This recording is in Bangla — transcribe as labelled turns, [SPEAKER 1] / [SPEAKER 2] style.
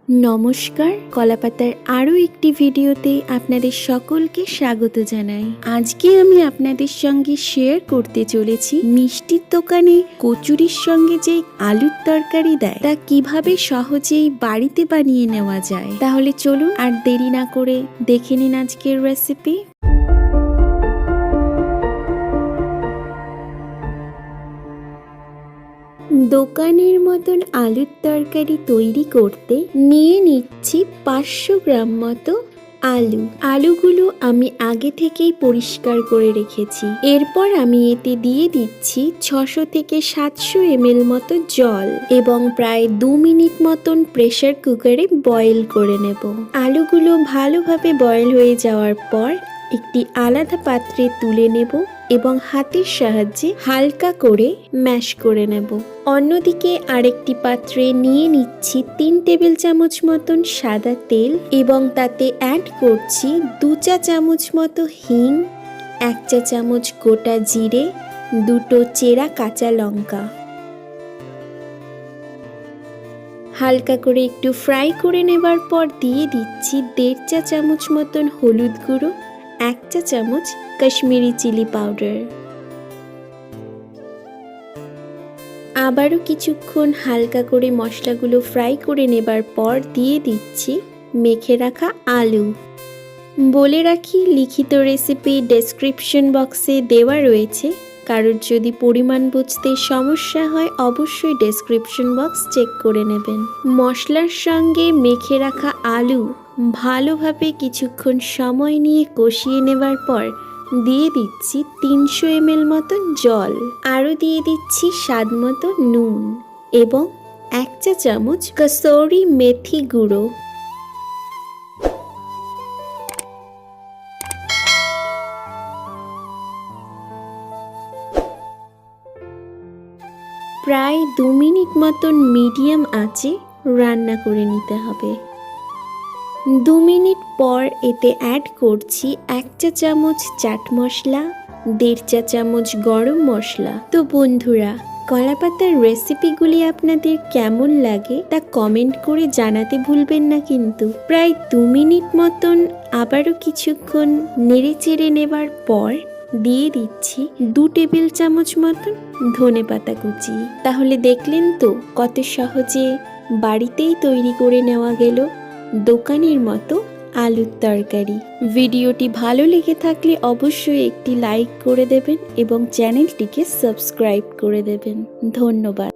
[SPEAKER 1] নমস্কার, কলাপাতার আরও একটি ভিডিওতে আপনাদের সকলকে স্বাগত জানাই। আজকে আমি আপনাদের সঙ্গে শেয়ার করতে চলেছি মিষ্টির দোকানে কচুরির সঙ্গে যে আলুর তরকারি দেয় তা কিভাবে সহজেই বাড়িতে বানিয়ে নেওয়া যায়। তাহলে চলুন আর দেরি না করে দেখে নিন আজকের রেসিপি। দোকানের মতন আলুর তরকারি তৈরি করতে নিয়ে নিচ্ছি 500 গ্রাম মতো আলুগুলো আমি আগে থেকেই পরিষ্কার করে রেখেছি। এরপর আমি এতে দিয়ে দিচ্ছি 600 থেকে 700 ml মতো জল এবং প্রায় 2 মিনিট মতন প্রেসার কুকারে বয়েল করে নেব। আলুগুলো ভালোভাবে বয়েল হয়ে যাওয়ার পর একটি আলাদা পাত্রে তুলে নেব এবং হাতের সাহায্যে হালকা করে ম্যাশ করে নেব। অন্যদিকে আরেকটি পাত্রে নিয়ে নিচ্ছি 3 টেবিল চামচ মতন সাদা তেল এবং তাতে অ্যাড করছি 2 চা চামচ মতো হিং, 1 চা চামচ গোটা জিরে, 2টো চেরা কাঁচা লঙ্কা। হালকা করে একটু ফ্রাই করে নেবার পর দিয়ে দিচ্ছি 1.5 চা চামচ মতন হলুদ গুঁড়ো, 1 চা চামচ কাশ্মীরি চিলি পাউডার। আবারও কিছুক্ষণ হালকা করে মশলাগুলো ফ্রাই করে নেবার পর দিয়ে দিচ্ছি মেখে রাখা আলু। বলে রাখি, লিখিত রেসিপি ডেসক্রিপশন বক্সে দেওয়া রয়েছে। কারোর যদি পরিমাণ বুঝতে সমস্যা হয় অবশ্যই ডেসক্রিপশন বক্স চেক করে নেবেন। মশলার সঙ্গে মেখে রাখা আলু ভালোভাবে কিছুক্ষণ সময় নিয়ে কষিয়ে নেবার পর দিয়ে দিচ্ছি 300 ml মতো জল, আরও দিয়ে দিচ্ছি স্বাদ মতো নুন এবং 1 চা চামচ কসুরি মেথি গুঁড়ো। প্রায় 2 মিনিট মতন মিডিয়াম আঁচে রান্না করে নিতে হবে। 2 মিনিট পর এতে অ্যাড করছি 1 চা চামচ চাট মশলা, 1.5 চা চামচ গরম মশলা। তো বন্ধুরা, কলাপাতার রেসিপিগুলি আপনাদের কেমন লাগে তা কমেন্ট করে জানাতে ভুলবেন না কিন্তু। প্রায় 2 মিনিট মতন আবারও কিছুক্ষণ নেড়ে চেড়ে নেবার পর দিয়ে দিচ্ছি 2 টেবিল চামচ মতন ধনেপাতা কুচি। তাহলে দেখলেন তো কত সহজে বাড়িতেই তৈরি করে নেওয়া গেল দোকানের মতো আলুর তরকারি। ভিডিওটি ভালো লেগে থাকলে অবশ্যই একটি লাইক করে দেবেন এবং চ্যানেলটিকে সাবস্ক্রাইব করে দেবেন। ধন্যবাদ।